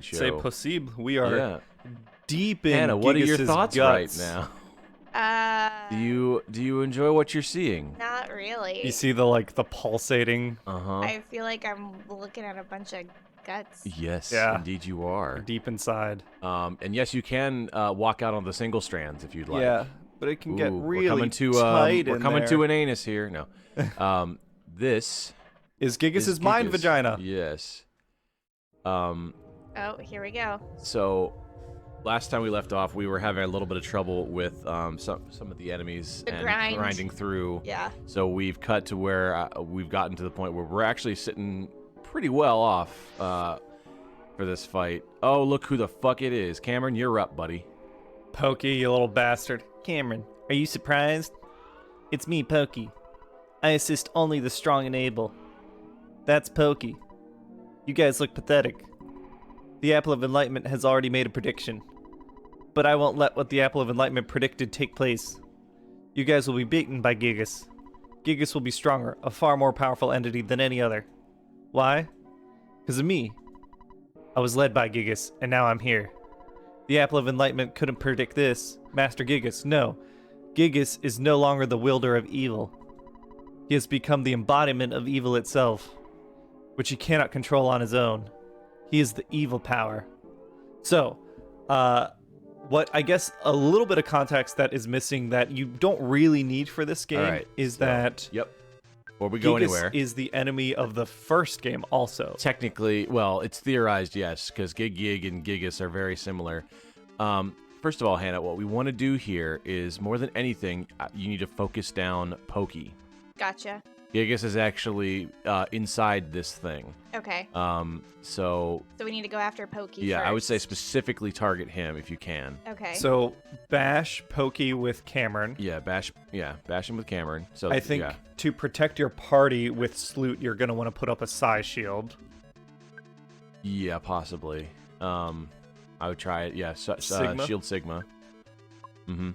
show. C'est possible. We are Yeah. deep in Hannah, what are your Giygas' thoughts guts. right now? Do you enjoy what you're seeing? Not really. You see the pulsating. I feel like I'm looking at a bunch of guts. Yes, Yeah. indeed you are. Deep inside. And yes, you can walk out on the single strands if you'd like. Yeah, but it can get Ooh, really we're tight coming in to there. an anus here. No. This Is Giygas' mind Giygas. vagina. Yes. Oh, here we go. So last time we left off, we were having a little bit of trouble with some of the enemies The and grind. grinding through. Yeah. So we've cut to where we've gotten to the point where we're actually sitting pretty well off for this fight. Oh, look who the fuck it is. Cameron, you're up, buddy. Pokey, you little bastard. Cameron, are you surprised? It's me, Pokey. I assist only the strong and able. That's Pokey. You guys look pathetic. The Apple of Enlightenment has already made a prediction. But I won't let what the Apple of Enlightenment predicted take place. You guys will be beaten by Giygas. Giygas will be stronger, a far more powerful entity than any other. Why? Because of me. I was led by Giygas, and now I'm here. The Apple of Enlightenment couldn't predict this. Master Giygas, no. Giygas is no longer the wielder of evil. He has become the embodiment of evil itself, which he cannot control on his own. He is the evil power. So, what I guess a little bit of context that is missing that you don't really need for this game right, is so, that Yep. Before we go Giygas anywhere. is the enemy of the first game also. Technically, well, it's theorized, yes, because Gig and Giygas are very similar. First of all, Hannah, what we want to do here is, more than anything, you need to focus down Pokey. Gotcha. Giygas is actually inside this thing. Okay. So So we need to go after Pokey yeah, I would say first. specifically target him if you can. Okay. So bash Pokey with Cameron. Bash him with Cameron. So I think yeah. to protect your party with Sloot, you're going to want to put up a Psy shield. Yeah, possibly. I would try it. Yeah, Sigma? Shield Sigma. Mm-hmm.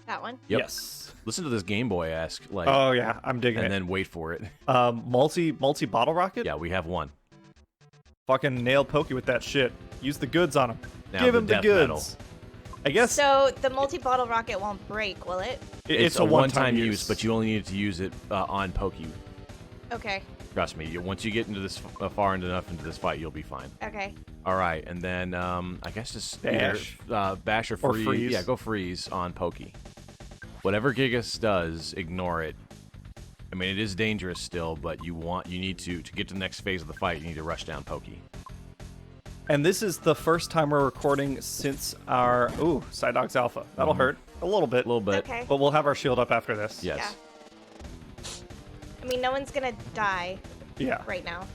that one. Yep. Yes. Listen to this Game Boy-esque, like, Oh yeah, I'm digging and it. then wait for it. Multi bottle rocket. Yeah, we have one. Fucking nail Pokey with that shit. Use the goods on him. Now Give the him the death goods. metal. I guess So the multi-bottle rocket won't break, will it? It's a one-time use, but you only need to use it on Pokey. Okay. Trust me. Once you get into this far enough into this fight, you'll be fine. Okay. All right, and then I guess just Bash. either, bash or Or freeze. freeze. Yeah, go freeze on Pokey. Whatever Giygas does, ignore it. I mean, it is dangerous still, but you need to get to the next phase of the fight. You need to rush down Pokey. And this is the first time we're recording since our Side Dogs Alpha. That'll hurt a little bit. A little bit. Okay. But we'll have our shield up after this. Yes. Yeah. I mean, no one's gonna die Yeah. right now.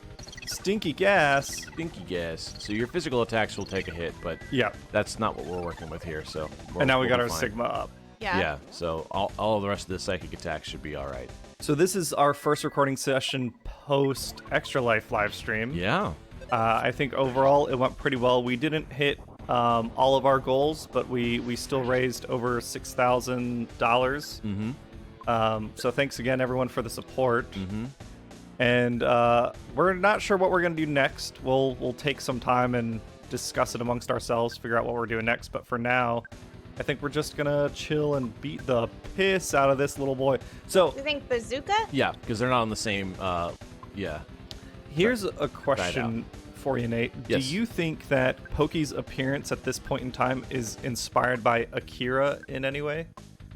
Stinky gas. Stinky gas. So your physical attacks will take a hit, but Yeah. that's not what we're working with here. So. And now we we'll got be our fine. Sigma up. Yeah. Yeah. So all of the rest of the psychic attacks should be all right. So this is our first recording session post Extra Life live stream. Yeah. I think overall it went pretty well. We didn't hit all of our goals, but we still raised over $6,000. Mm-hmm. So thanks again, everyone, for the support. Mm-hmm. And we're not sure what we're gonna do next. We'll take some time and discuss it amongst ourselves, figure out what we're doing next. But for now, I think we're just gonna chill and beat the piss out of this little boy. So You think bazooka? Yeah, because they're not on the same. Yeah. here's a question for you, Nate. Yes. Do you think that Pokey's appearance at this point in time is inspired by Akira in any way?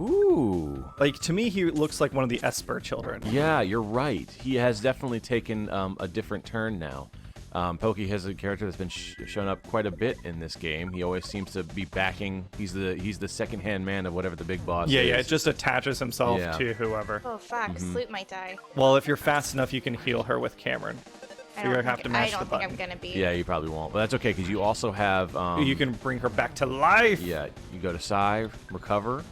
Ooh. Like, to me, he looks like one of the Esper children. Yeah, you're right. He has definitely taken a different turn now. Pokey has a character that's been shown up quite a bit in this game. He always seems to be backing. He's the second-hand man of whatever the big boss Yeah, is. yeah, it just attaches himself Yeah. to whoever. Oh fuck, Sloot might die. Well, if you're fast enough, you can heal her with Cameron. I You're don't gonna have to think, mash I the don't think button. I'm gonna be. Yeah, you probably won't. But that's okay, because you also have... You can bring her back to life. Yeah, you go to Psy, recover.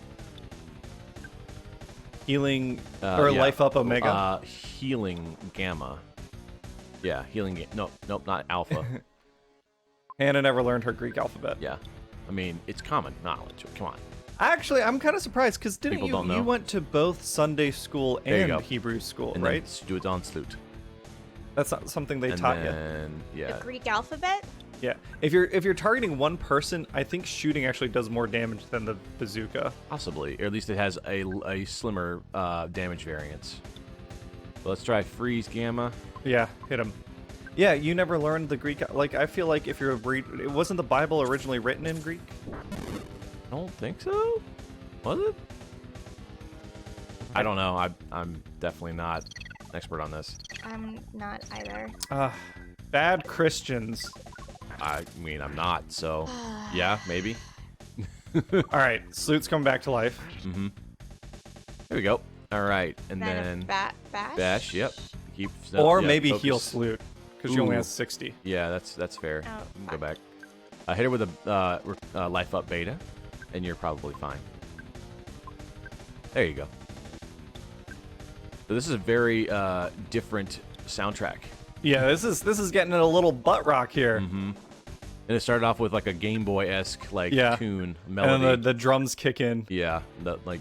Healing or yeah. life up Omega. Healing Gamma. Yeah, healing... Nope, not Alpha. Hannah never learned her Greek alphabet. Yeah. I mean, it's common knowledge. Come on. Actually, I'm kind of surprised because didn't People don't you know. went to both Sunday school There you and go. Hebrew school, And right? then do it on Sloot. That's not something they And taught you. then, yeah. The Greek alphabet? Yeah. If you're targeting one person, I think shooting actually does more damage than the bazooka. Possibly, or at least it has a slimmer damage variance. So let's try freeze gamma. Yeah, hit him. Yeah, you never learned the Greek. Like, I feel like if you're it wasn't the Bible originally written in Greek? I don't think so. Was it? I don't know. I'm definitely not an expert on this. I'm not either. Bad Christians. I mean, I'm not. So, yeah, maybe. All right, Sloot's coming back to life. Mm-hmm. There we go. All right, and then bash. bash. Yep. Keep. Or yeah, maybe focus. heal Sloot, because she only Ooh. has 60. Yeah, that's fair. Oh, You can go fuck. back. Hit her with a life up beta, and you're probably fine. There you go. So this is a very different soundtrack. Yeah, this is getting a little butt rock here. Mm-hmm. And it started off with like a Game Boy-esque like Yeah. tune And melody. then the drums kick in. Yeah, that like.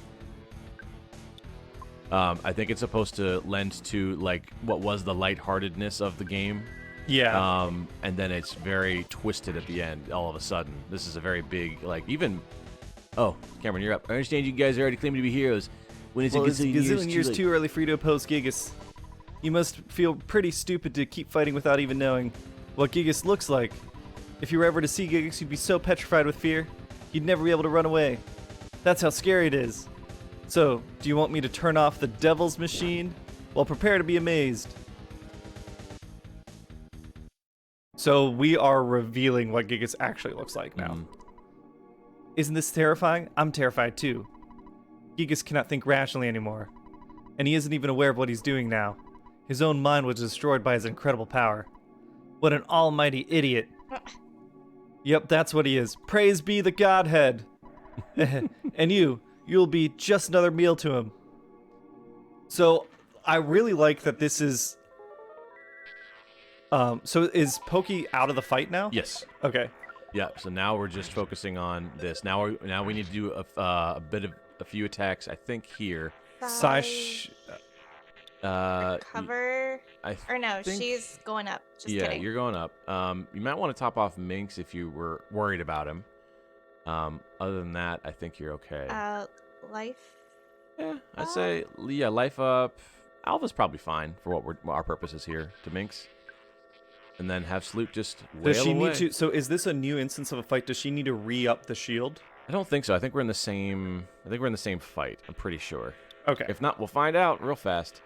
I think it's supposed to lend to like what was the lightheartedness of the game. Yeah. And then it's very twisted at the end. All of a sudden, this is a very big like even. Oh, Cameron, you're up. I understand you guys are already claiming to be heroes. When it's Well, a it's gazillion years late. too early for you to oppose Giygas. You must feel pretty stupid to keep fighting without even knowing what Giygas looks like. If you were ever to see Giygas, you'd be so petrified with fear, you'd never be able to run away. That's how scary it is. So, do you want me to turn off the devil's machine? Well, prepare to be amazed. So, we are revealing what Giygas actually looks like now. Mhm. Isn't this terrifying? I'm terrified too. Giygas cannot think rationally anymore, and he isn't even aware of what he's doing now. His own mind was destroyed by his incredible power. What an almighty idiot. Yep, that's what he is. Praise be the Godhead. And you'll be just another meal to him. So, I really like that this is... so is Pokey out of the fight now? Yes. Okay. Yeah. So now we're just focusing on this. Now we need to do a few attacks. I think here. Sash... Cover. Or no, think- she's going up. Just yeah, kidding. you're going up. You might want to top off Minx if you were worried about him. Other than that, I think you're okay. Life. Yeah, I'd say life up. Alpha's probably fine for what our purposes here to Minx. And then have Sloop just wail Does she away. need to? So is this a new instance of a fight? Does she need to re-up the shield? I don't think so. I think we're in the same. Fight. I'm pretty sure. Okay. If not, we'll find out real fast.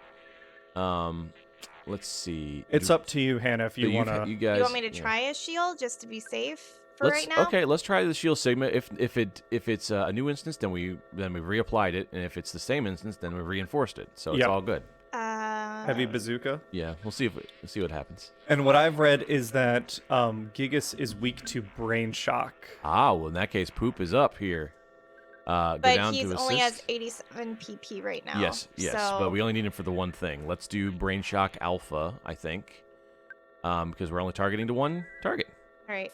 Let's see. It's up to you, Hannah, if you want You to. guys. You want me to yeah. try a shield just to be safe for Let's, right now? Okay, let's try the Shield Sigma. If it's a new instance, then we reapplied it, and if it's the same instance, then we reinforced it. So it's Yep. all good. Heavy bazooka. Yeah, we'll see what happens. And what I've read is that Giygas is weak to brain shock. Ah, well in that case, Poop is up here. Go But down he's to only has assist. 87 PP right now. Yes, so... but we only need him for the one thing. Let's do Brain Shock Alpha, I think, because we're only targeting to one target. All right.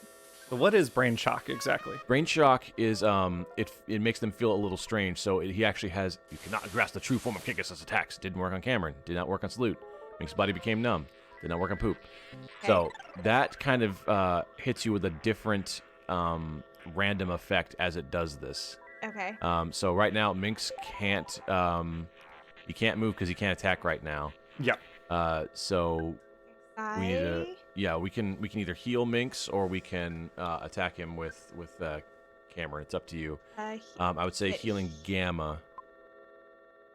So what is brain shock exactly? Brain Shock is it makes them feel a little strange. So he actually has you cannot grasp the true form of Giygas' attacks. Didn't work on Cameron. Did not work on Salute. Mink's body became numb. Did not work on Poop. So that kind of hits you with a different random effect as it does this. Okay. So right now Minx can't he can't move because he can't attack right now. Yeah. So we need to we can either heal Minx or we can attack him with Cameron. It's up to you. I would say healing Gamma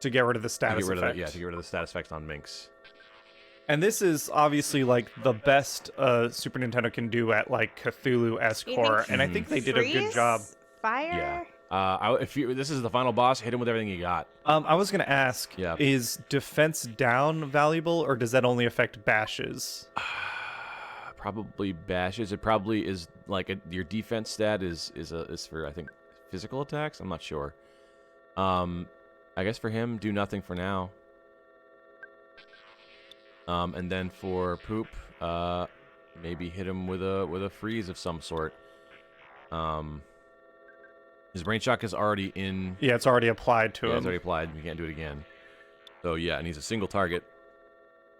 To get rid of the status to get rid effect. of to get rid of the status effect on Minx. And this is obviously like the best Super Nintendo can do at like Cthulhu-esque You think horror, and I think they did a good Freeze? job. Fire? Yeah. If this is the final boss, hit him with everything you got. I was gonna ask, Yeah. is defense down valuable, or does that only affect bashes? Probably bashes. It probably is like your defense stat is for I think physical attacks. I'm not sure. I guess for him, do nothing for now. And then for Poop, maybe hit him with a freeze of some sort. His brain shock is already in. Yeah, it's already applied to Yeah, him. it's already applied. You can't do it again. So yeah, and he's a single target.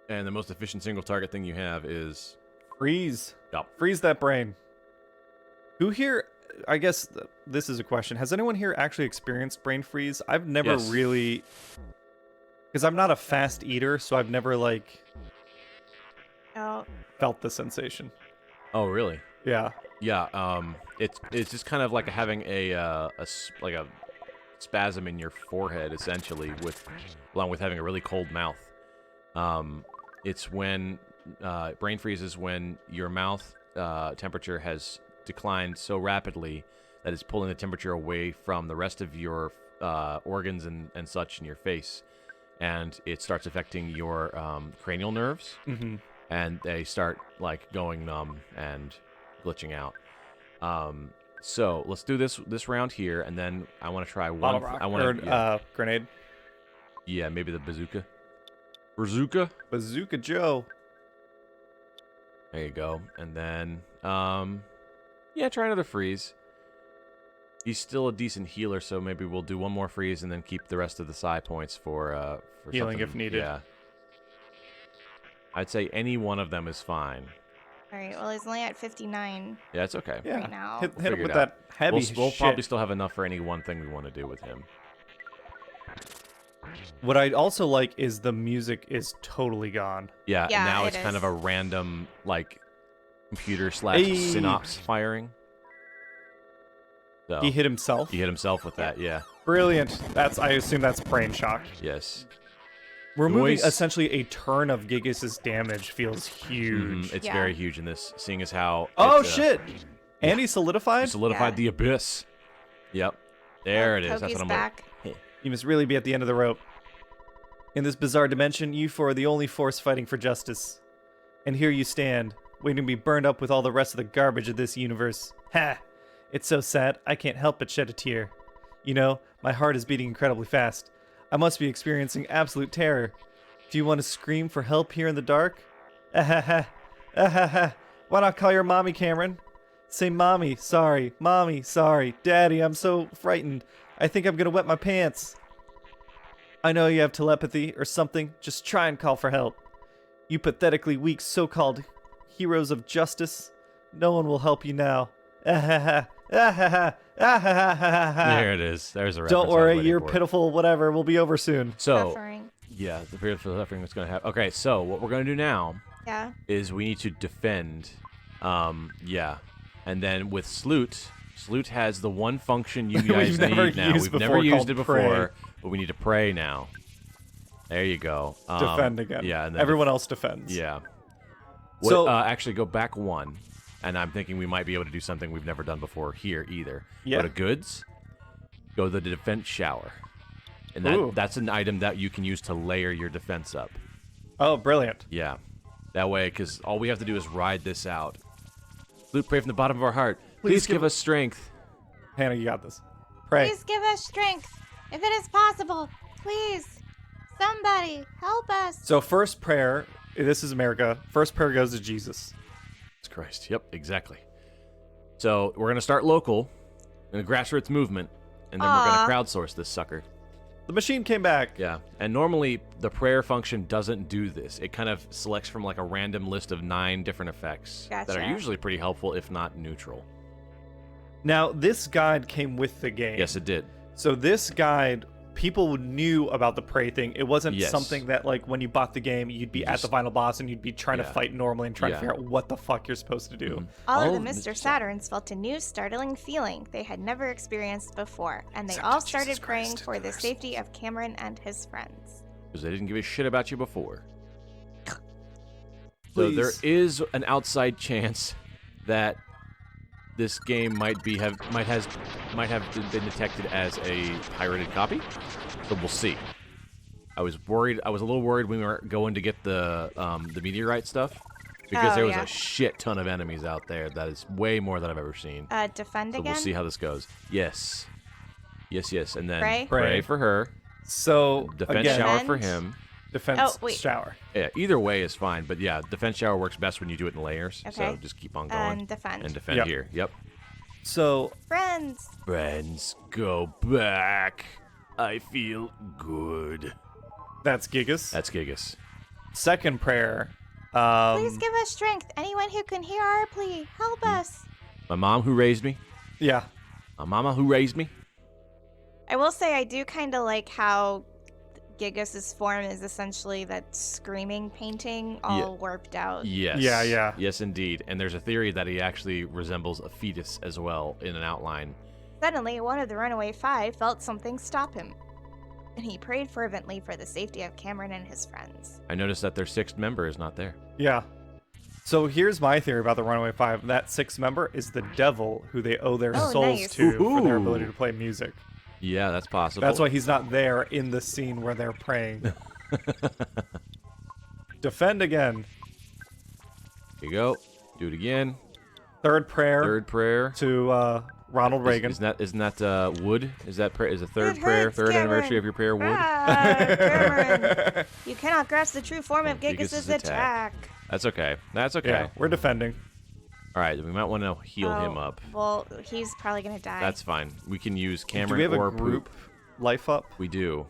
And the most efficient single target thing you have is Freeze. Yep. Freeze that brain. Who here? I guess this is a question. Has anyone here actually experienced brain freeze? I've never Yes. really, because I'm not a fast eater, so I've never like Oh, felt the sensation. Oh, really? Yeah. Yeah. It's just kind of like having a spasm in your forehead, essentially, along with having a really cold mouth. It's when brain freeze is when your mouth temperature has declined so rapidly that it's pulling the temperature away from the rest of your organs and such in your face, and it starts affecting your cranial nerves, and they start like going numb and glitching out. So let's do this round here, and then I want to try one. Bottle rock. I want to Grenade. yeah, maybe the bazooka. Bazooka. Bazooka Joe. There you go, and then yeah, try another freeze. He's still a decent healer, so maybe we'll do one more freeze and then keep the rest of the psi points for Healing something. if needed. Yeah. I'd say any one of them is fine. all right. Well, he's only at 59 Yeah, it's okay. Yeah. right now. Hit figure him with it out. that heavy We'll shit. probably still have enough for any one thing we want to do with him. What I'd also like is the music is totally gone. Yeah, Yeah, now it it's kind is. of a random, like, computer / Hey. synapse firing. So, He hit himself. he hit himself with that, yeah. Brilliant. I assume that's brain shock. Yes. Removing Noise. essentially a turn of Giygas' damage feels huge. It's Yeah. very huge in this, seeing as how... Oh it's, shit! And he solidified? solidified Yeah. the abyss. Yep. There it is. That's Pokey's what I'm back. You must really be at the end of the rope. In this bizarre dimension, you four are the only force fighting for justice. And here you stand, waiting to be burned up with all the rest of the garbage of this universe. Ha! It's so sad, I can't help but shed a tear. You know, my heart is beating incredibly fast. I must be experiencing absolute terror. Do you want to scream for help here in the dark? Ahaha. Ahaha. Why not call your mommy, Cameron? Say, Mommy, sorry. Mommy, sorry. Daddy, I'm so frightened. I think I'm gonna wet my pants. I know you have telepathy or something. Just try and call for help. You pathetically weak so-called heroes of justice. No one will help you now. Ahaha. Ahaha. Ahaha. There it is. There's a reference. Don't I was worry, waiting your for. pitiful whatever will be over soon. So, Suffering. yeah, the period for suffering that's going to happen. Okay, so what we're going to do now Yeah. is we need to defend. Yeah. And then with Sloot has the one function you guys We've never need now. used We've never before used called it before, pray. but we need to pray now. There you go. Defend again. Yeah, and then Everyone else defends. Yeah. So- Actually, go back one, and I'm thinking we might be able to do something we've never done before here either. Yeah. Go to goods. Go to the defense shower, and Ooh. that's an item that you can use to layer your defense up. Oh, brilliant. Yeah. That way, because all we have to do is ride this out. Luke, pray from the bottom of our heart. Please give us strength. Hannah, you got this. Pray. Please give us strength, if it is possible. Please, somebody help us. So first prayer, this is America. First prayer goes to Jesus. Jesus Christ. Yep, exactly. So we're gonna start local, in a grassroots movement, and then we're Aw. gonna crowdsource this sucker. The machine came back. Yeah, and normally the prayer function doesn't do this. It kind of selects from like a random list of 9 different effects that are Gotcha. usually pretty helpful, if not neutral. Now, this guide came with the game. Yes, it did. So this guide, people knew about the pray thing. It wasn't Yes. something that, like, when you bought the game, you'd be at the final boss and you'd be trying to Yeah. fight normally and trying to Yeah. figure out what the fuck you're supposed to do. Mhm. All of the Mr. Mr. Saturns felt a new, startling feeling they had never experienced before, and they all started praying for the safety of Cameron and his friends. Because they didn't give a shit about you before. So there Please. is an outside chance that this game might have been detected as a pirated copy. So we'll see. I was a little worried when we were going to get the meteorite stuff, because Oh, there was yeah. a shit ton of enemies out there. That is way more than I've ever seen. Defend So again? we'll see how this goes. Yes, and then Pray? Pray. for her. So, Defense again, shower for Defend. him. defense Oh, wait. shower. Yeah, either way is fine, but yeah, defense shower works best when you do it in layers. So Okay. just keep on going And defend. and defend Yep. here. Yep. So, Friends! Friends, go back. I feel good. that's Giygas. That's Giygas. Second prayer. Please give us strength. Anyone who can hear our plea, help Hmm. us. My mom who raised me. Yeah. My mama who raised me. I will say I do kind of like how Giygas' form is essentially that screaming painting all warped out. Yes. Yeah. Yes, indeed. And there's a theory that he actually resembles a fetus as well in an outline. Suddenly, one of the runaway 5 felt something stop him, and he prayed fervently for the safety of Cameron and his friends. I noticed that their 6th member is not there. Yeah. So here's my theory about the Runaway 5. That 6th member is the devil who they owe their souls nice. to for their Ooh. ability to play music. Yeah, that's possible. That's why he's not there in the scene where they're praying. Defend again. Here you go. Do it again. Third prayer. Third prayer. To Ronald Reagan. Isn't that wood? Is that prayer? Is the third It prayer, hurts, third Cameron. anniversary of your prayer wood? Cameron, you cannot grasp the true form of Giygas' Giygas' attack. attack. That's okay. That's okay. Yeah, we're defending. All right, we might want to heal him Oh, up. Well, he's probably gonna die. That's fine. We can use Do Cameron we have or a group Poop. life up? We do.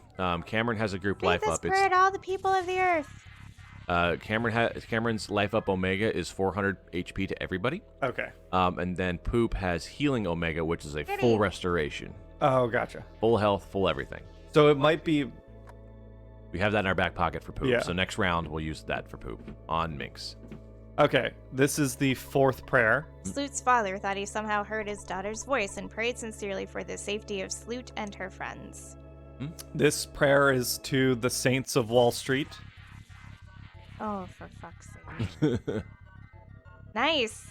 Cameron has a group Read life this up. prayer to all the people of the earth. Cameron's life up Omega is 400 HP to everybody. Okay. And then Poop has healing Omega, which is a Goody. full restoration, Oh, gotcha. full health, full everything. So it might be... We have that in our back pocket for Poop. Yeah. So next round we'll use that for Poop on Minx. Okay, this is the 4th prayer. Sloot's father thought he somehow heard his daughter's voice and prayed sincerely for the safety of Sloot and her friends. This prayer is to the saints of Wall Street. Oh, for fuck's sake. Nice.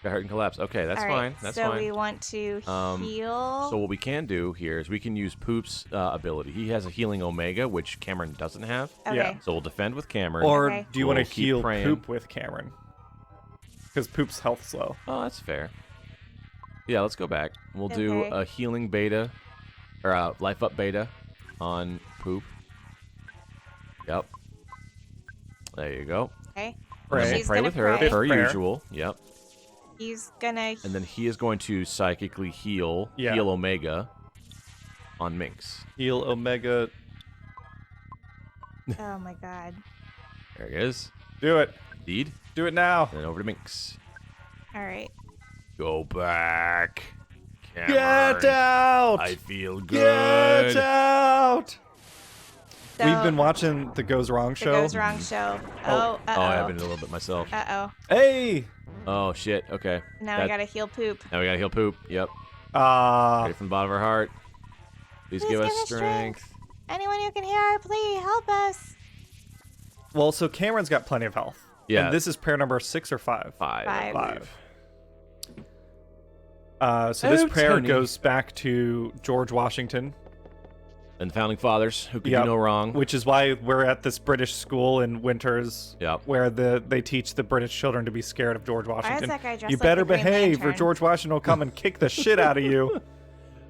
Got hurt and collapse. Okay, that's All fine. right, That's so fine. we want to heal. So what we can do here is we can use Poop's ability. He has a healing Omega, which Cameron doesn't have. Okay. Yeah. So we'll defend with Cameron. Or Okay. do you want to We'll keep heal praying. Poop with Cameron? Because Poop's health's low. Oh, that's fair. Yeah, let's go back. We'll do Okay. a healing beta, or a life up beta on Poop. Yep. There you go. Okay. Pray. And then we'll She's pray gonna with her, pray. per Prayer. usual. Yep. He's gonna. And then he is going to psychically heal Omega on Minx. Heal Omega. Oh my god. There he is. Do it. Indeed. Do it now. Then over to Minx. All right. Go back. Get Cameron. out! I feel Get good. out! So, We've been watching the Goes Wrong the show. Goes Wrong show. Oh, Oh, I have been a little bit myself. Hey! Oh, shit. Okay. Now we gotta heal Poop. Now we gotta heal Poop. Yep. Ah. Right from the bottom of our heart. Please give us strength. Anyone who can hear our plea, help us. Well, so Cameron's got plenty of health. Yeah. And this is prayer number 6 or 5? Five. I Five. believe. So this Oh, prayer Tony. goes back to George Washington, And the founding fathers, who could Yep. do no wrong. which is why we're at this British school in Winters, Yep. where they teach the British children to be scared of George Why is Washington. that guy dressed You like better the Green behave, or Lantern? George Washington will come and kick the shit out of you.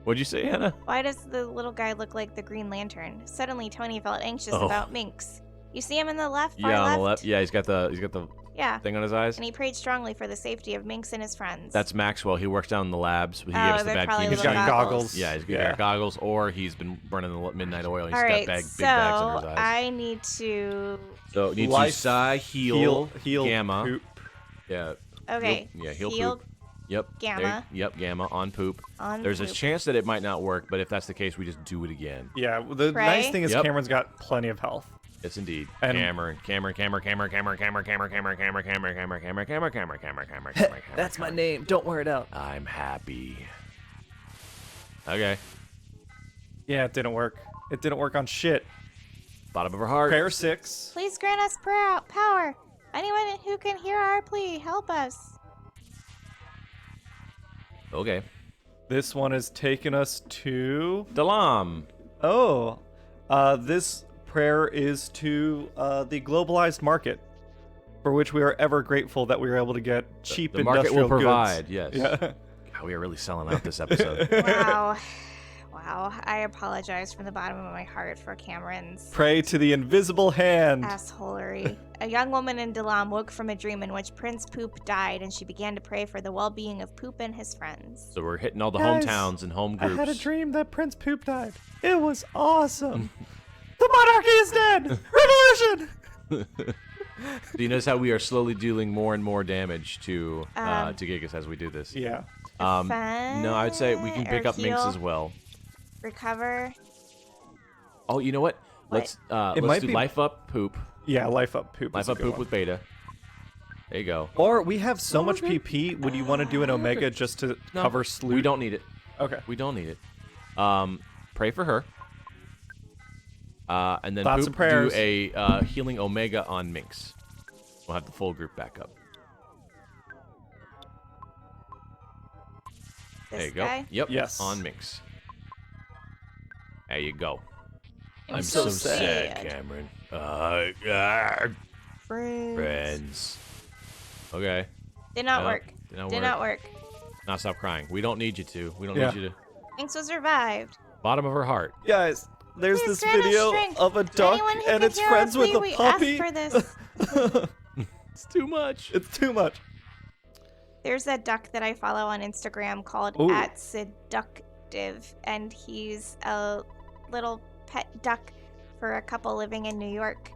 What'd you say, Hannah? Why does the little guy look like the Green Lantern? Suddenly, Tony felt anxious Oh. about Minx. You see him in the left, far Yeah, on left? the left. Yeah, he's got the Yeah. thing on his eyes. And he prayed strongly for the safety of Minx and his friends. That's Maxwell. He works down in the labs. He gave us the they're bad probably key He's little got machine. goggles. Yeah, he's got Yeah. goggles, or he's been burning the midnight oil. He's All right, got big so bags under his eyes. I need to. So need to Life, psi, heal, gamma. Poop. Yeah. Okay. Yeah, heal Poop. Yep. Gamma. Yep, gamma on Poop. On There's a Poop. chance that it might not work, but if that's the case, we just do it again. Yeah, the Pray. nice thing is Yep. Cameron's got plenty of health. Yes, indeed. And- Cameron. That's my name. Don't wear it out. I'm happy. Okay. Yeah, it didn't work. It didn't work on shit. Bottom of her heart. Prayer 6. Please grant us power. Anyone who can hear our plea, help us. Okay. This one is taking us to... Dalam. Oh, this prayer is to the globalized market, for which we are ever grateful that we were able to get cheap The market industrial will provide, goods. yes. Yeah. God, we are really selling out this episode. Wow. Wow. I apologize from the bottom of my heart for Cameron's Pray to the invisible hand. assholery. A young woman in Dalam woke from a dream in which Prince Poop died, and she began to pray for the well-being of Poop and his friends. So we're hitting all the Guys, hometowns and home I groups. had a dream that Prince Poop died. It was awesome. The monarchy is dead. Revolution. Do you notice how we are slowly dealing more and more damage to Giygas as we do this? Yeah. No, I'd say we can pick or up Minx heal. as well. Recover. Oh, you know what? What? Let's might do be- life up poop. Yeah, life up poop. Life is a up good poop one. with beta. There you go. Or we have so much PP. Would you want to do an Omega just to No, cover Sloot? we don't need it. Okay. We don't need it. Pray for her. And then Thoughts poop and prayers. do a healing Omega on Minx. We'll have the full group back up. This There you go. guy. Yep. Yes. On Minx. There you go. I'm so sad, Cameron. Friends. Friends. Okay. Did not No, work. Did not work. Now stop crying. We don't need you to. We don't Yeah. need you to. Minx was revived. Bottom of her heart. Guys, there's Please this grant us video strength. of a duck Anyone who and can it's hear friends our with plea, a we puppy. ask for this. It's too much. It's too much. There's a duck that I follow on Instagram called Ooh. @seductive, and he's a little pet duck for a couple living in New York,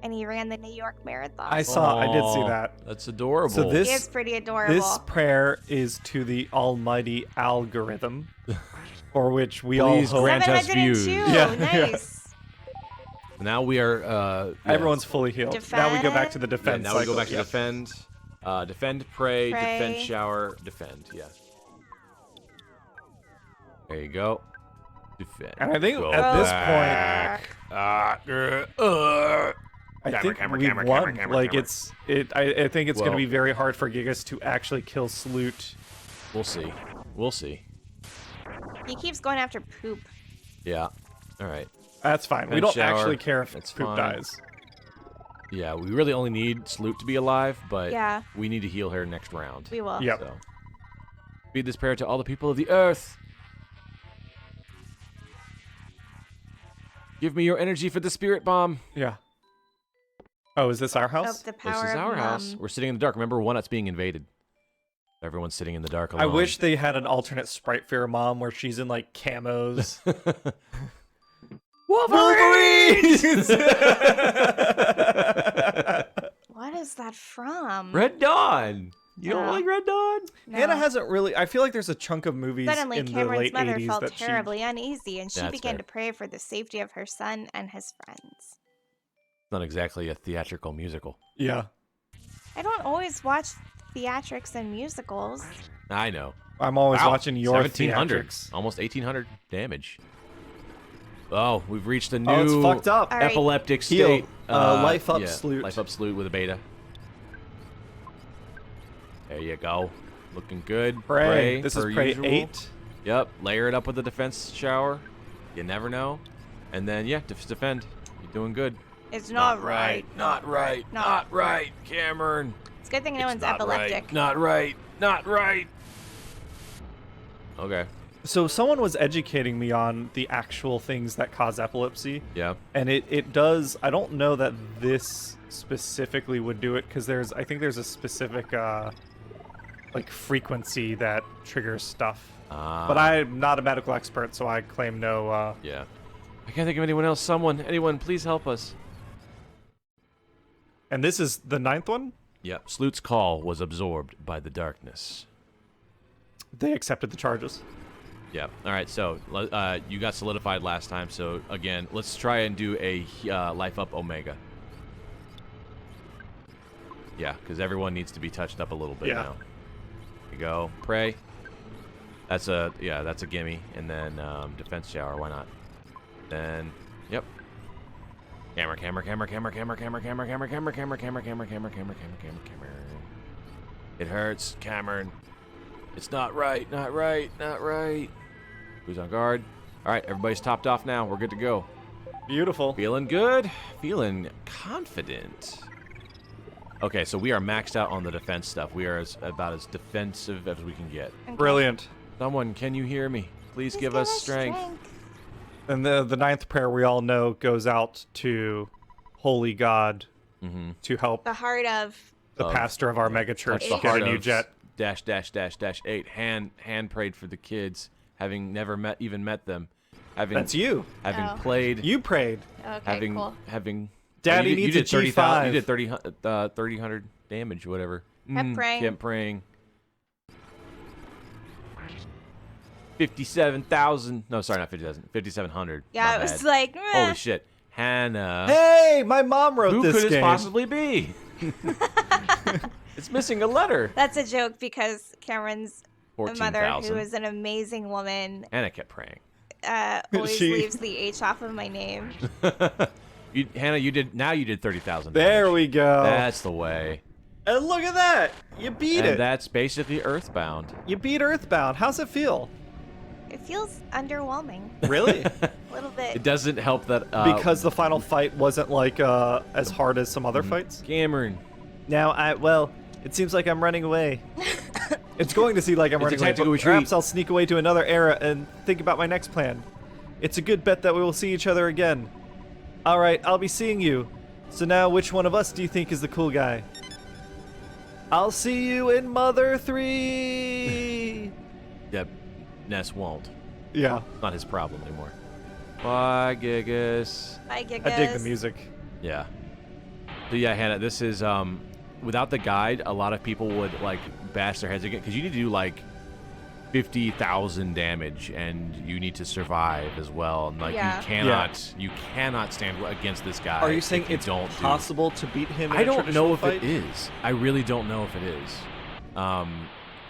and he ran the New York Marathon. I did see Aw, that. That's adorable. So this- He is pretty adorable. This prayer is to the almighty algorithm, for which we all Please hope. grant us 702. views. Yeah, Nice. Now we are. Yeah. Everyone's fully healed. Now we go back to the Yeah, defense now we go cycle. back to Yeah. defend. Defend, pray, defend, Pray. shower, defend. Yeah. There you go. Defend. And I think Go at this back. I think camera, we camera, won. camera, camera, Like camera. I think it's going to Well- be very hard for Giygas to actually kill Sloot. We'll see. We'll see. He keeps going after poop. Yeah. All right. That's fine. We And don't shower. actually care if That's Poop fine. dies. Yeah, we really only need Sloot to be alive, but Yeah. we need to heal her next round. We will. Yep. So, feed this prayer to all the people of the earth. Give me your energy for the spirit bomb. Yeah. Oh, is this our house? Of the This power is of our house. Mum. We're sitting in the dark. Remember, one that's being invaded. Everyone's sitting in the dark alone. I wish they had an alternate sprite for your mom where she's in like camos. Wolverines! What is that from? Red Dawn. You don't No. like Red Dawn? No. Hannah hasn't really. I feel like there's a chunk of movies Suddenly, in the Cameron's late mother 80s felt that terribly uneasy, and she That's began fair. to pray for the safety of her son and his friends. It's not exactly a theatrical musical. she. Yeah. I don't always watch theatrics and musicals. I know. I'm always Wow, watching your 1700, theatrics. almost 1800 damage. Oh, we've reached a new Oh, it's fucked up. All right. epileptic Heal. state. Life up yeah, Sloot. Life up Sloot with a beta. There you go. Looking good. Pray. This is per Pray usual. 8. Yep. Layer it up with a defense shower. You never know. And then, yeah, defend. You're doing good. It's not right. Not right. Not right, Cameron. It's a good thing no It's one's not epileptic. Right. Not right. Not right. Okay. So someone was educating me on the actual things that cause epilepsy, Yeah. and it does. I don't know that this specifically would do it because I think there's a specific like frequency that triggers stuff. But I'm not a medical expert, so I claim no. Yeah. I can't think of anyone else. Anyone, please help us. And this is the 9th one. Yep. Sloot's call was absorbed by the darkness. They accepted the charges. Yep. All right. So you got solidified last time. So again, let's try and do a life up Omega. Yeah, because everyone needs to be touched up a little bit Yeah. now. Here you go. Pray. That's a gimme. And then defense shower. Why not? Then yep. Camera. It hurts, Cameron. It's not right. Who's on guard? All right, everybody's topped off now. We're good to go. Beautiful. Feeling good. Feeling confident. Okay, so we are maxed out on the defense stuff. We are about as defensive as we can get. Okay. Brilliant. Someone, can you hear me? Please give us strength. And the 9th prayer we all know goes out to Holy God Mm-hmm. to help The heart of. the pastor of our mega church Touch the get a heart new of jet. --8. Hand prayed for the kids, having never even met them. Having That's you. having Oh. played. You prayed. Okay, having cool. having Daddy you needs did a 30,000. You G5. did 3,000 damage, whatever. Kept praying. Kept praying. 57,000. No, sorry, not 50,000. 5,700. Yeah, My it was bad. like, meh. Holy shit, Hannah. Hey, my mom wrote Who this could game. it possibly be? It's missing a letter. That's a joke because Cameron's mother, 14,000. who is an amazing woman, Hannah kept praying. always She- leaves the H off of my name. Hannah, you did 30,000. There we go. That's the way. And look at that. You beat And it. that's basically EarthBound. You beat EarthBound. How's it feel? It feels underwhelming. Really? A little bit. It doesn't help that Because the final fight wasn't like as hard as some other fights? Cameron. Now, it seems like I'm running away. It's going to seem like I'm It's a running away. tactical But retreat. perhaps I'll sneak away to another era and think about my next plan. It's a good bet that we will see each other again. All right, I'll be seeing you. So now, which one of us do you think is the cool guy? I'll see you in Mother 3. Yeah, Ness won't. Yeah, It's not his problem anymore. Bye, Giygas. Hi, Giygas. I dig the music. Yeah. So yeah, Hannah, this is without the guide, a lot of people would like bash their heads again because you need to do like 50,000 damage and you need to survive as well. And like Yeah. you cannot stand against this guy. Are you saying if you it's don't do- possible to beat him in I a don't traditional know if fight? it is. I really don't know if it is.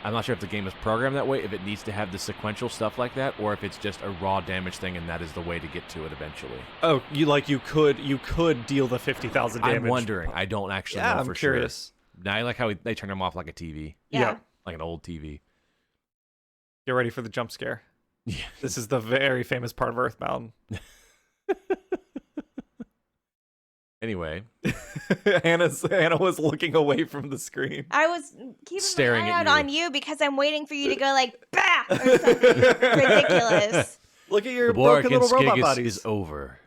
I'm not sure if the game is programmed that way, if it needs to have the sequential stuff like that, or if it's just a raw damage thing and that is the way to get to it eventually. Oh, you could deal the 50,000 damage. I'm wondering. I don't actually Yeah, know I'm for curious. sure. Now I like how they turn them off like a TV, Yeah. like an old TV. Get ready for the jump scare. Yeah. This is the very famous part of EarthBound. Anyway, Hannah was looking away from the screen. I was keeping Staring my at eye out you. on you because I'm waiting for you to go like, bah! Or something ridiculous. Look at your the war broken little against robot Giygas bodies. is over.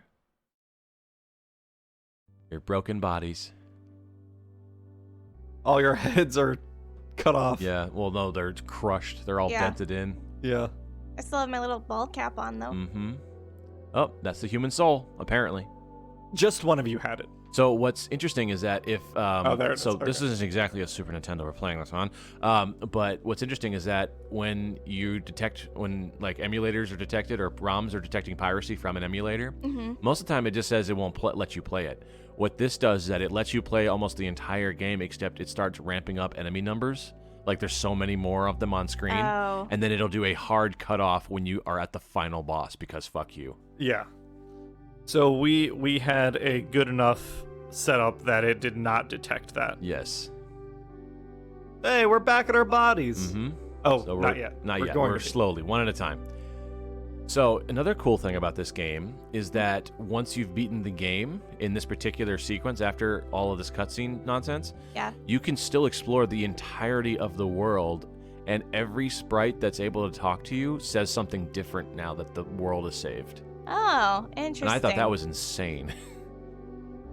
Your broken bodies. All your heads are cut off. Yeah, well, no, they're crushed. They're all Yeah. dented in. Yeah. I still have my little ball cap on, though. Mm-hmm. Oh, that's the human soul, apparently. Just one of you had it. So what's interesting is that if there it is. so this Okay. isn't exactly a Super Nintendo we're playing this on, but what's interesting is that when like emulators are detected or ROMs are detecting piracy from an emulator, most of the time it just says it won't let you play it. What this does is that it lets you play almost the entire game, except it starts ramping up enemy numbers. Like there's so many more of them on screen, Oh. and then it'll do a hard cutoff when you are at the final boss because fuck you. Yeah. So we had a good enough setup that it did not detect that. Yes. Hey, we're back at our bodies. Mm-hmm. Oh, So not yet. Not yet. Going We're to be. slowly, one at a time. So another cool thing about this game is that once you've beaten the game in this particular sequence, after all of this cutscene nonsense, Yeah. you can still explore the entirety of the world, and every sprite that's able to talk to you says something different now that the world is saved. Oh, interesting. And I thought that was insane.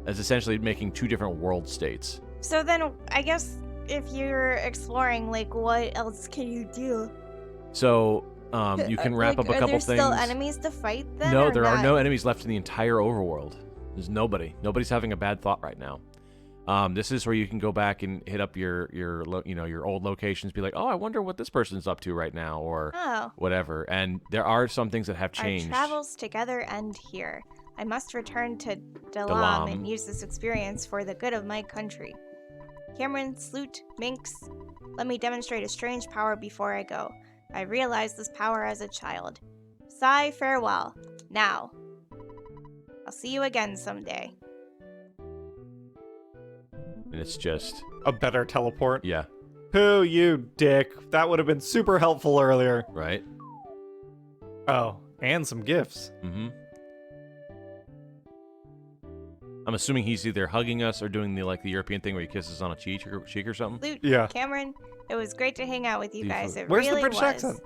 As essentially making two different world states. So then, I guess if you're exploring, like, what else can you do? So you can wrap Like, up a couple Are there things. still enemies to fight then? No, or there are not? no enemies left in the entire overworld. There's nobody. Nobody's having a bad thought right now. This is where you can go back and hit up your old locations, be like, oh, I wonder what this person's up to right now, or Oh. whatever. And there are some things that have Our changed. travels together end here. I must return to Dalam Dalam. and use this experience for the good of my country. Cameron, Sloot, Minx, let me demonstrate a strange power before I go. I realized this power as a child. Sigh, farewell. Now. I'll see you again someday. And it's just, A better teleport. yeah, Who you dick? That would have been super helpful earlier. right? Oh, and some gifts. Mm-hmm. I'm assuming he's either hugging us or doing the European thing where he kisses on a cheek or something. Sloot, Yeah. Cameron, it was great to hang out with you guys. It Where's really the British was. accent?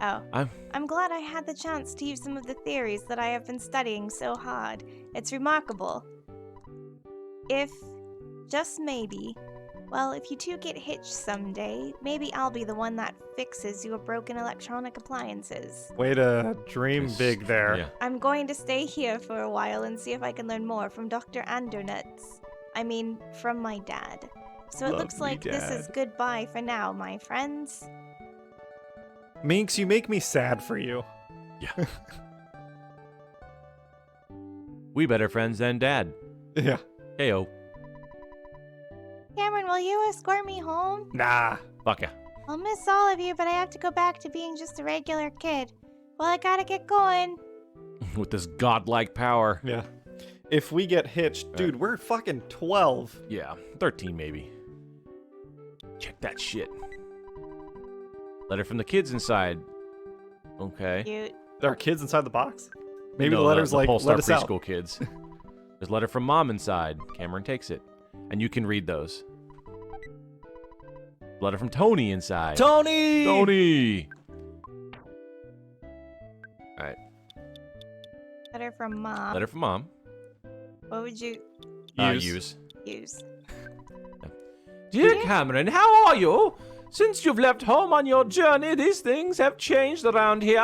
Oh. I'm I'm glad I had the chance to use some of the theories that I have been studying so hard. It's remarkable. If, just maybe, Well, if you two get hitched someday, maybe I'll be the one that fixes your broken electronic appliances. Way to dream Yes. big there. Yeah. I'm going to stay here for a while and see if I can learn more from Dr. Andernuts. I mean, from my dad. So it looks Lovely like this is dad. goodbye for now, my friends. Minx, you make me sad for you. Yeah. We better friends than Dad. Yeah. Heyo. Cameron, will you escort me home? Nah. Fuck ya. I'll miss all of you, but I have to go back to being just a regular kid. Well, I gotta get going. With this godlike power. Yeah. If we get hitched, dude, we're fucking 12. Yeah, 13 maybe. Check that shit. Letter from the kids inside. Okay. Cute. There are kids inside the box? Maybe No, the letter's like, Polestar let us out. preschool kids. There's a letter from Mom inside. Cameron takes it. And you can read those. Letter from Tony inside. Tony! Tony! Alright. Letter from Mom. Letter from Mom. What would you Use. use? Dear Cameron, how are you? Since you've left home on your journey, these things have changed around here.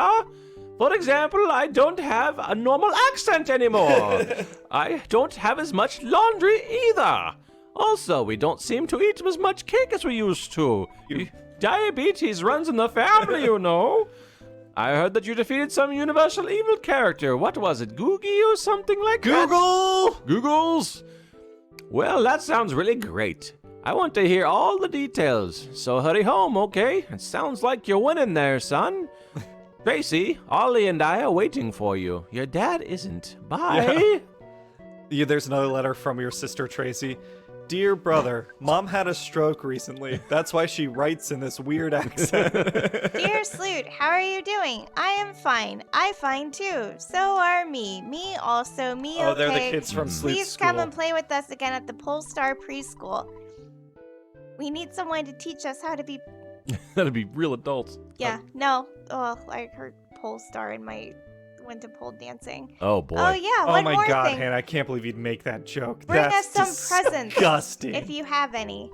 For example, I don't have a normal accent anymore. I don't have as much laundry either. Also, we don't seem to eat as much cake as we used to. Diabetes runs in the family, you know. I heard that you defeated some universal evil character. What was it, Googie or something like that? Google! Googles? Well, that sounds really great. I want to hear all the details, so hurry home, okay? It sounds like you're winning there, son. Tracy, Ollie and I are waiting for you. Your dad isn't. Bye. Yeah, there's another letter from your sister, Tracy. Dear brother, Mom had a stroke recently. That's why she writes in this weird accent. Dear Sloot, how are you doing? I am fine. I fine too. So are me. Me also. Me Oh, okay. they're the kids from Sloot's Please school. come and play with us again at the Polestar preschool. We need someone to teach us how to be. That'd be real adults. Yeah. No. Oh, I heard Polestar in my went to pole dancing. Oh, boy. Oh yeah. Oh one my more god, thing. Hannah, I can't believe you'd make that joke. Bring That's us some presents. disgusting. If you have any.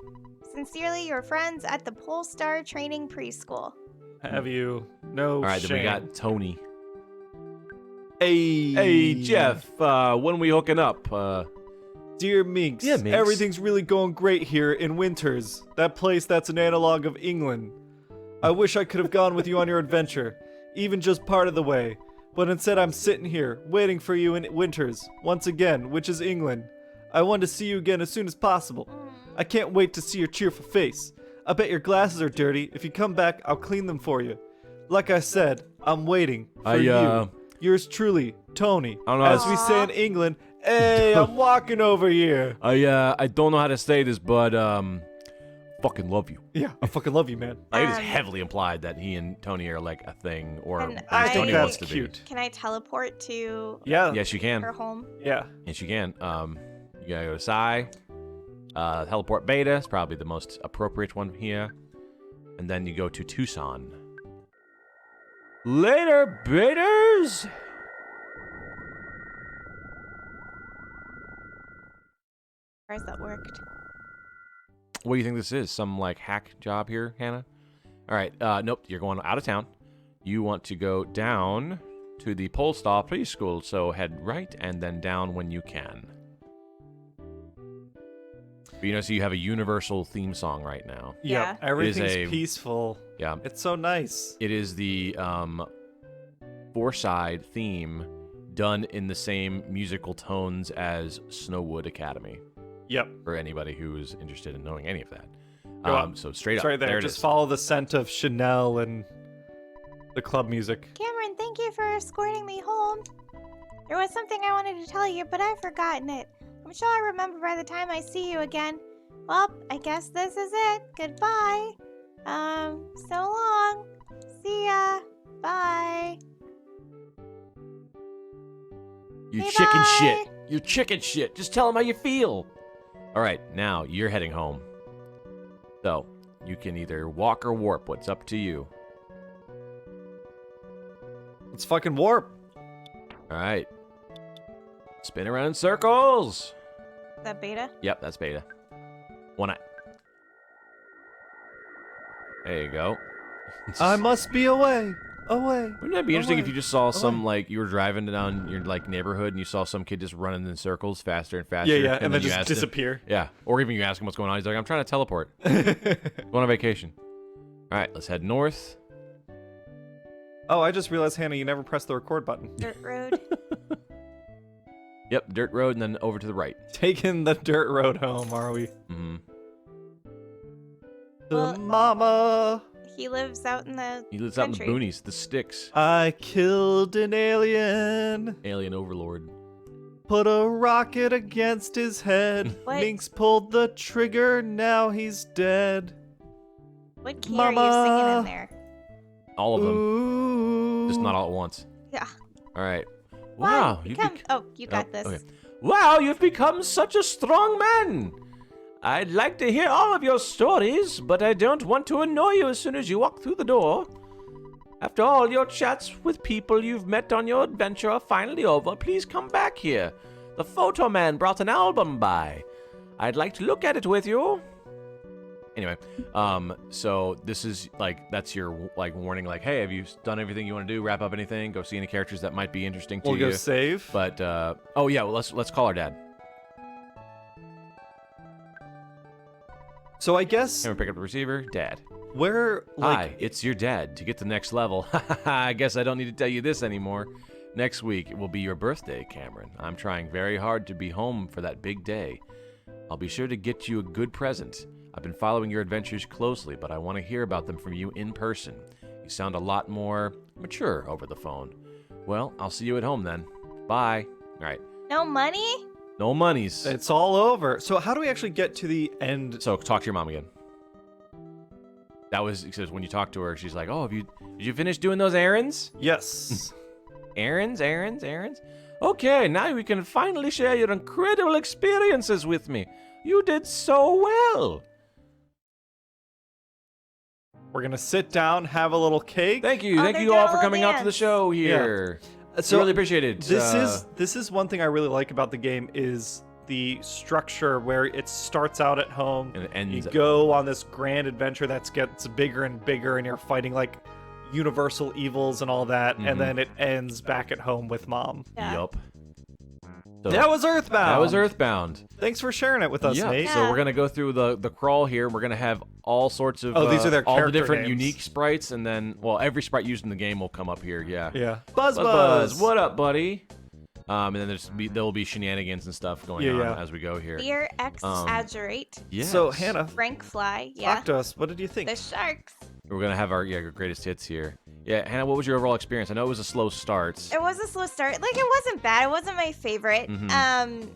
Sincerely, your friends at the Polestar Training Preschool. Have you? No All right, shame. then we got Tony. Hey. Hey, Jeff, when we hooking up? Dear Minx, Yeah, Minx. everything's really going great here in Winters, that place that's an analog of England. I wish I could have gone with you on your adventure, even just part of the way, but instead I'm sitting here, waiting for you in Winters, once again, which is England. I want to see you again as soon as possible. I can't wait to see your cheerful face. I bet your glasses are dirty. If you come back, I'll clean them for you. Like I said, I'm waiting for you. Yours truly, Tony. I don't know. As we say in England, hey, I'm walking over here. I don't know how to say this, but, fucking love you. Yeah, I fucking love you, man. It is heavily implied that he and Tony are like a thing, or And at I least think Tony I- wants that's to be. cute. Can I teleport to Yeah. Yes, you can. her home? Yeah. Yes, you can. You gotta go to Psy. Teleport Beta is probably the most appropriate one here. And then you go to Tucson. Later, Betas! Where's that worked? What do you think this is? Some, like, hack job here, Hannah? Alright, nope, you're going out of town. You want to go down to the Polestar Preschool, so head right and then down when you can. But, you know, so you have a universal theme song right now. Yeah. Yep. Everything's a- peaceful. Yeah. It's so nice. It is the four-side theme done in the same musical tones as Snowwood Academy, Yep. for anybody who is interested in knowing any of that. Go up. So straight It's up, right there. it Just is. follow the scent of Chanel and the club music. Cameron, thank you for escorting me home. There was something I wanted to tell you, but I've forgotten it. I'm sure I'll remember by the time I see you again. Well, I guess this is it. Goodbye. So long. See ya. Bye. You Hey, chicken bye. shit. You chicken shit. Just tell them how you feel. All right, now you're heading home. So, you can either walk or warp. What's up to you? Let's fucking warp. All right. Spin around in circles. Is that beta? Yep, that's beta. One eye. There you go. I must be away. Wouldn't that be interesting if you just saw some, away. like, you were driving down your, like, neighborhood and you saw some kid just running in circles faster and faster? Yeah, and then you just asked him- disappear. Yeah, or even you ask him what's going on. He's like, I'm trying to teleport. Going on vacation. All right, let's head north. Oh, I just realized, Hannah, you never pressed the record button. Dirt road. Yep, dirt road and then over to the right. Taking the dirt road home, are we? Mm-hmm. Well- Mama, He lives out in the He lives out in the country. boonies, the sticks. I killed an alien. Alien overlord. Put a rocket against his head. What? Minx pulled the trigger, now he's dead. What key are you singing in there? All of them, Ooh. just not all at once. Yeah. All right. Why? Wow, Oh, you got this. okay. Wow, you've become such a strong man. I'd like to hear all of your stories, but I don't want to annoy you as soon as you walk through the door. After all your chats with people you've met on your adventure are finally over, please come back here. The photo man brought an album by. I'd like to look at it with you. Anyway, so this is like, that's your like warning, like, hey, have you done everything you want to do? Wrap up anything? Go see any characters that might be interesting to We'll you. go save. But oh yeah, well, let's call our dad. So I guess Can we pick up the receiver? Dad. we're like Hi, it's your dad. To get to the next level, I guess I don't need to tell you this anymore. Next week it will be your birthday, Cameron. I'm trying very hard to be home for that big day. I'll be sure to get you a good present. I've been following your adventures closely, but I want to hear about them from you in person. You sound a lot more mature over the phone. Well, I'll see you at home then. Bye. All right. No money? No monies. it's all over. So how do we actually get to the end? So talk to your mom again. That was because when you talk to her, she's like, "Oh, did you finish doing those errands? Yes. Errands. Okay, now we can finally share your incredible experiences with me. You did so well. We're gonna sit down, have a little cake. Thank you they're you all doing for a coming out to the dance. show here. So really appreciate it. This is one thing I really like about the game is the structure where it starts out at home. And it You ends. go on this grand adventure that gets bigger and bigger, and you're fighting like universal evils and all that, Mhm. and then it ends back at home with mom. Yeah. Yup. So That was EarthBound. that was EarthBound. Thanks for sharing it with us, Yeah. Nate. So Yeah. we're gonna go through the crawl here. We're gonna have all sorts of Oh, these are their all the character different names. unique sprites, and then every sprite used in the game will come up here. Yeah. Yeah. Buzz. What up, buddy? And then there will be shenanigans and stuff going on Yeah. as we go here. Fear exaggerate. Yes. So Hannah, Frank fly. Yeah. talk to us. What did you think? The sharks. We're gonna have our greatest hits here. Yeah, Hannah, what was your overall experience? I know it was a slow start. It was a slow start. Like, it wasn't bad. It wasn't my favorite. Mhm.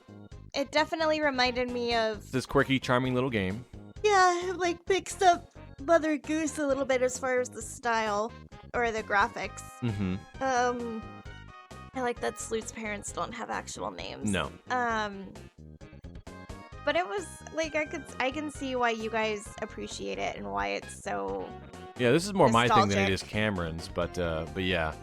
It definitely reminded me of, This quirky, charming little game. yeah, like mixed up Mother Goose a little bit as far as the style or the graphics. Mm-hmm. I like that Sloot's parents don't have actual names. No. But it was like I can see why you guys appreciate it and why it's so. Yeah, this is more my thing than it Nostalgic. is Cameron's, but yeah.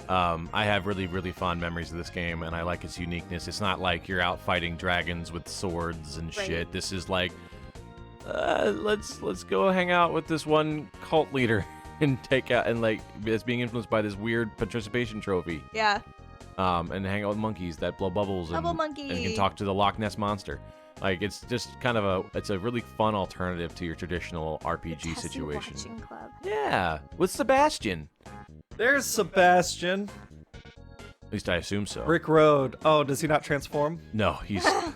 I have really, really fond memories of this game, and I like its uniqueness. It's not like you're out fighting dragons with swords and Right. shit. This is like, let's go hang out with this one cult leader and take out and like it's being influenced by this weird participation trophy. Yeah. And hang out with monkeys that blow bubbles Bubble and monkey. can talk to the Loch Ness monster. Like it's just kind of it's a really fun alternative to your traditional RPG Tessie situation. Watching Club. Yeah, with Sebastian. There's Sebastian. At least I assume so. Rick Road. Oh, does he not transform? No, he's. no.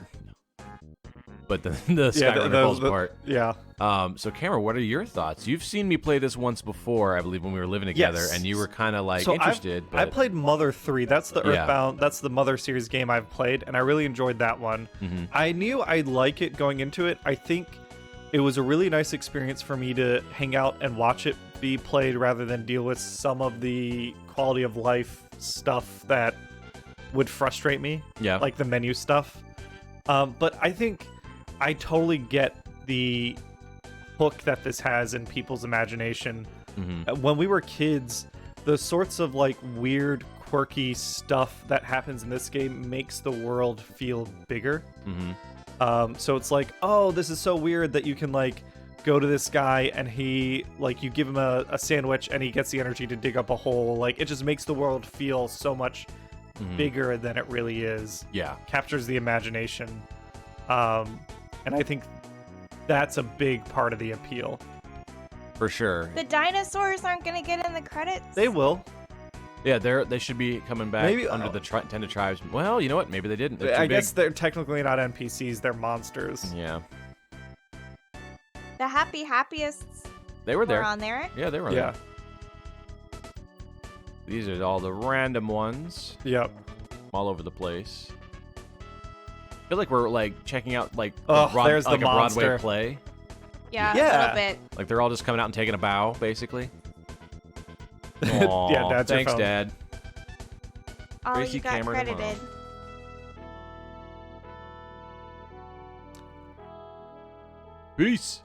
But the Skyrim Falls part. Yeah. So Cameron, what are your thoughts? You've seen me play this once before, I believe, when we were living together, Yes. and you were kind of like So interested. I But played Mother 3. That's the Yeah. EarthBound. That's the Mother series game I've played, and I really enjoyed that one. Mhm. I knew I'd like it going into it. I think it was a really nice experience for me to hang out and watch it be played rather than deal with some of the quality of life stuff that would frustrate me, yeah, like the menu stuff. But I think I totally get the hook that this has in people's imagination. Mhm. When we were kids, the sorts of like weird, quirky stuff that happens in this game makes the world feel bigger. Mhm. So it's like, oh, this is so weird that you can like go to this guy and he, like, you give him a sandwich and he gets the energy to dig up a hole. Like, it just makes the world feel so much bigger than it really is. Yeah. Captures the imagination. And I think that's a big part of the appeal. For sure. The dinosaurs aren't gonna get in the credits. They will. Yeah, they should be coming back Maybe- under the Tended Tribes. Well, you know what? Maybe they didn't. They're too I guess big. they're technically not NPCs, they're monsters. Yeah. The happiest They were there. were on there. Yeah, they were Yeah. there. These are all the random ones. Yep. All over the place. I feel like we're like checking out like Oh, there's like the a Broadway monster. play. Yeah, a Yeah. little bit. Like they're all just coming out and taking a bow, basically. Aw, Yeah, Dad's your thanks, phone. Dad. Oh, Tracy you got Cameron and credited. Mom. Peace.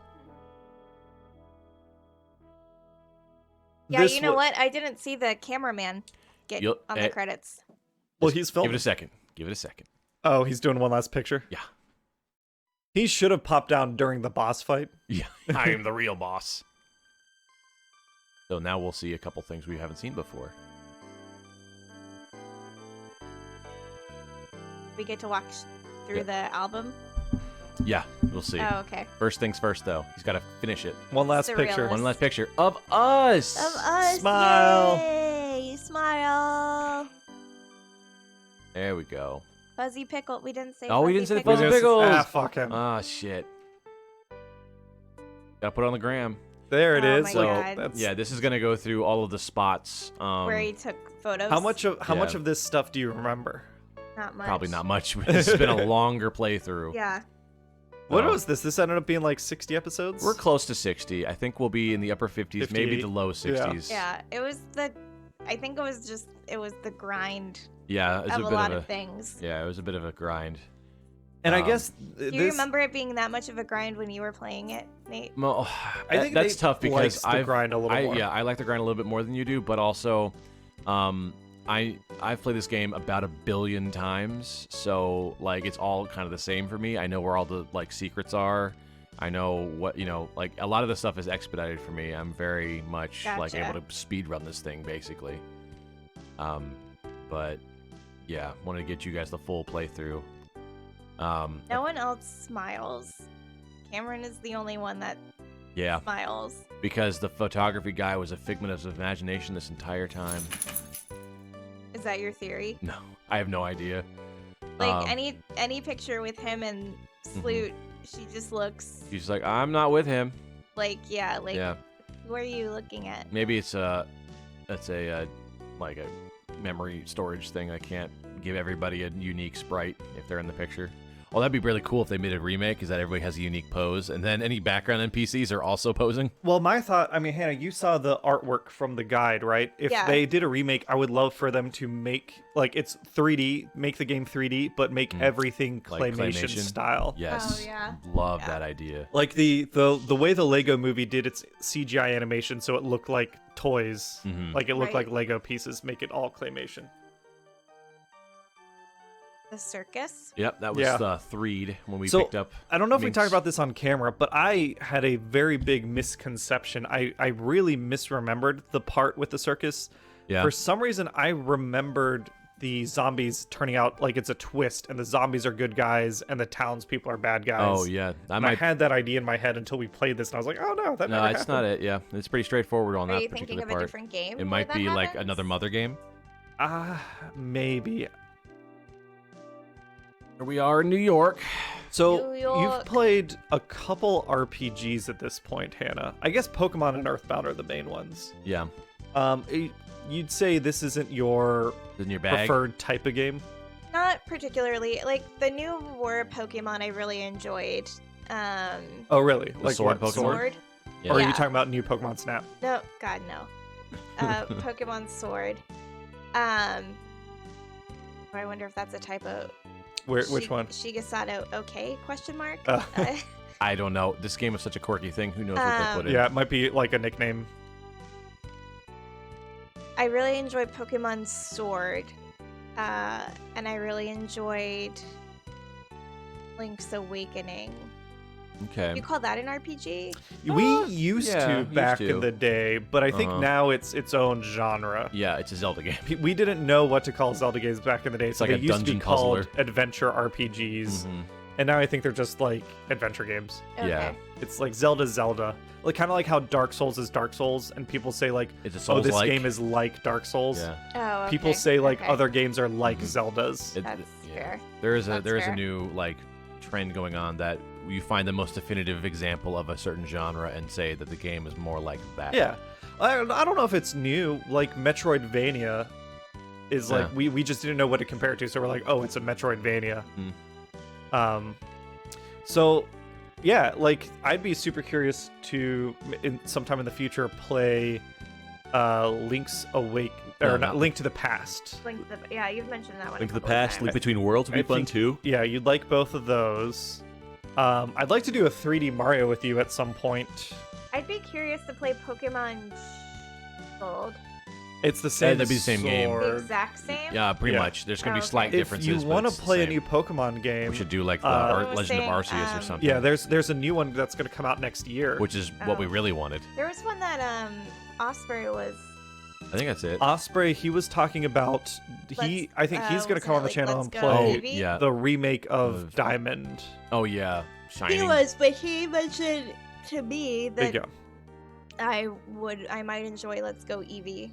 Yeah, This you know wa- what? I didn't see the cameraman get You'll- on the credits. Well, he's Give filming. it a second. Give it a second. Oh, he's doing one last picture? Yeah. He should have popped down during the boss fight. Yeah. I am the real boss. So now we'll see a couple things we haven't seen before. We get to watch through Yeah. the album. Yeah, we'll see. Oh, okay. First things first, though. He's got to finish it. One last Surrealist. picture. One last picture of us. Of us. Smile. Yay! Smile. There we go. Fuzzy Pickle. We didn't say. Oh, we Fuzzy didn't say the Pickle. Fuzzy Pickles. Ah, fuck him. Ah, shit. Gotta put it on the gram. There it Oh is. my So, God. That's, yeah, this is gonna go through all of the spots. Where he took photos. How much Yeah. of this stuff do you remember? Not much. Probably not much. It's been a longer playthrough. Yeah. What Oh. was this? This ended up being like 60 episodes? We're close to 60. I think we'll be in the upper 50s, maybe 58. the low 60s. Yeah. It was the. I think it was just. It was the grind Yeah, it was of a a bit lot of of a. things. Yeah, it was a bit of a grind. And I Um, guess Do you remember it being that much of a grind when you were playing it, Nate? Well, I think that's Nate tough likes because the grind a little more. Yeah, I like the grind a little bit more than you do, but also, I've played this game about 1 billion times, so like it's all kind of the same for me. I know where all the like secrets are. I know what like a lot of the stuff is expedited for me. I'm very much like Gotcha. able to speed run this thing basically. But yeah, wanted to get you guys the full playthrough. No one else smiles. Cameron is the only one that Yeah, smiles. because the photography guy was a figment of his imagination this entire time. Is that your theory? No, I have no idea. Like any picture with him and Mm-hmm. Sloot, she just looks He's like, I'm not with him. like yeah. Yeah, Who are you looking at? maybe it's that's a like a memory storage thing. I can't give everybody a unique sprite if they're in the picture. Oh, that'd be really cool if they made a remake, is that everybody has a unique pose, and then any background NPCs are also posing. Well, my thought, I mean, Hannah, you saw the artwork from the guide, right? If Yeah. they did a remake, I would love for them to make, like, it's 3D, make the game 3D, but make everything Like claymation, claymation? style. Yes. Oh, yeah. Love Yeah. that idea. Like the way the Lego movie did its CGI animation, so it looked like toys, Mhm. like it looked Right. like Lego pieces, make it all claymation. The circus? Yep, that was Yeah. 3'd when we So, picked up. I don't know if we Minx. talked about this on camera, but I had a very big misconception. I really misremembered the part with the circus. Yeah. For some reason, I remembered the zombies turning out like it's a twist, and the zombies are good guys, and the townspeople are bad guys. Oh yeah, I And I might. had that idea in my head until we played this, and I was like, oh no, that No, never it's happened. not it. Yeah, it's pretty straightforward on Are that you thinking particular of a part. different game? It where might that be like happens? another mother game. Maybe. Here we are in New York. So New you've York. played a couple RPGs at this point, Hannah. I guess Pokemon and EarthBound are the main ones. Yeah, You'd say this isn't your in your bag. preferred type of game? Not particularly. Like the newer Pokemon, I really enjoyed. Oh, really? The Like sword what? Pokemon? Sword. Yeah. Or are you Yeah. talking about new Pokemon Snap? No, God no. Pokemon Sword. I wonder if that's a typo. Which one? Shigesato. Okay? Question mark. I don't know. This game is such a quirky thing. Who knows what they put in? Yeah, it might be like a nickname. I really enjoyed Pokemon Sword, and I really enjoyed Link's Awakening. Okay. You call that an RPG? We used yeah, to used back to. in the day, but I think now it's its own genre. Yeah, it's a Zelda game. We didn't know what to call Zelda games back in the day, so like they a used to be dungeon called puzzler. adventure RPGs, and now I think they're just like adventure games. Okay. Yeah. It's like Zelda, like kind of like how Dark Souls is Dark Souls, and people say like, It's a "Oh, this Souls-like. game is like Dark Souls." Yeah. Oh, okay. People say like okay. other games are like Zeldas. It- That's yeah. fair. There is a That's there is fair. a new like trend going on that you find the most definitive example of a certain genre and say that the game is more like that. Yeah, I don't know if it's new. Like Metroidvania is like Yeah. we just didn't know what to compare it to, so we're like, oh, it's a Metroidvania. So yeah, like I'd be super curious to sometime in the future play Link's Awake or not Link to the Past. Yeah, you've mentioned that one. Link to the a couple of Past, times. Link Between Worlds would be I fun think- too. Yeah, you'd like both of those. I'd like to do a 3D Mario with you at some point. I'd be curious to play Pokemon Gold. It's the same. that'd be the same game. The sword. exact same? Yeah, pretty Yeah. much. There's gonna Oh, be slight okay. If differences. you but want to it's the play a same. new Pokemon game, we should do like the I was Legend of saying, Arceus or something. yeah, there's a new one that's going to come out next year. which is what we Oh. really wanted. There was one that Osprey was. I think that's it. Osprey, he was talking about I think he's going to come on the channel and play Eevee? yeah. the remake of Of- Diamond. Oh yeah, Shining. He was, but he mentioned to me There you that go. I might enjoy Let's Go Eevee.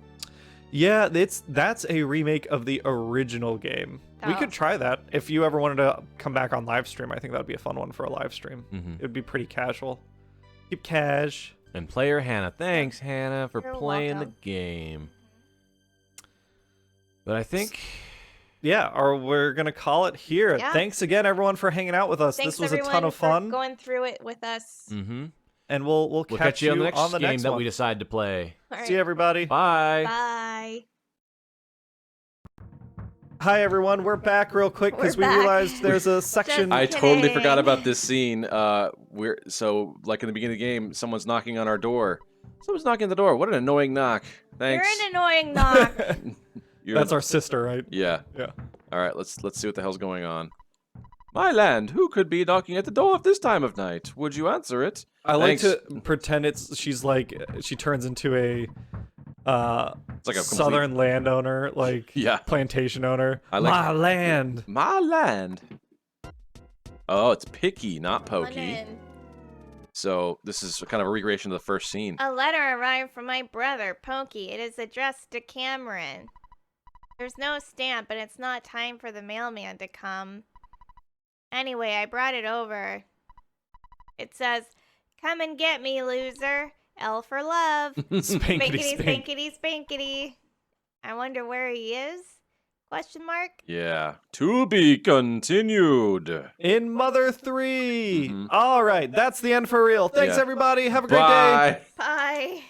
Yeah, that's a remake of the original game. We Oh. could try that if you ever wanted to come back on live stream. I think that'd be a fun one for a live stream. Mhm. It'd be pretty casual. Keep cash. And player Hannah. Thanks, Hannah, for You're playing welcome. the game. But I think Yeah, or we're gonna call it here. Yeah. Thanks again, everyone, for hanging out with us. Thanks This was a everyone ton of for fun, going through it with us. and we'll catch you on the next game next that one. we decide to play. All right. See you, everybody. Bye. Bye. Hi, everyone. We're back real quick because We're we back. realized there's a section. Just I totally kidding. forgot about this scene. Like in the beginning of the game, someone's knocking on our door. Someone's knocking on the door. What an annoying knock. Thanks. You're an annoying knock. That's our sister, right? Yeah. Yeah. All right. Let's see what the hell's going on. My land. Who could be knocking at the door at this time of night? Would you answer it? I like Thanks. to pretend she turns into a It's like a complete- southern landowner, like Yeah. plantation owner. I like- My land. My land. Oh, it's Picky, not Pokey. London. So this is kind of a recreation of the first scene. A letter arrived from my brother, Pokey. It is addressed to Cameron. There's no stamp, and it's not time for the mailman to come. Anyway, I brought it over. It says, "Come and get me, loser. L for love. Spankety Spankety, spank. spankety, spankety." I wonder where he is? Question mark? Yeah. To be continued. In Mother 3. Mhm. All right, that's the end for real. Thanks, Yeah. everybody. Have a great day. Bye. Bye.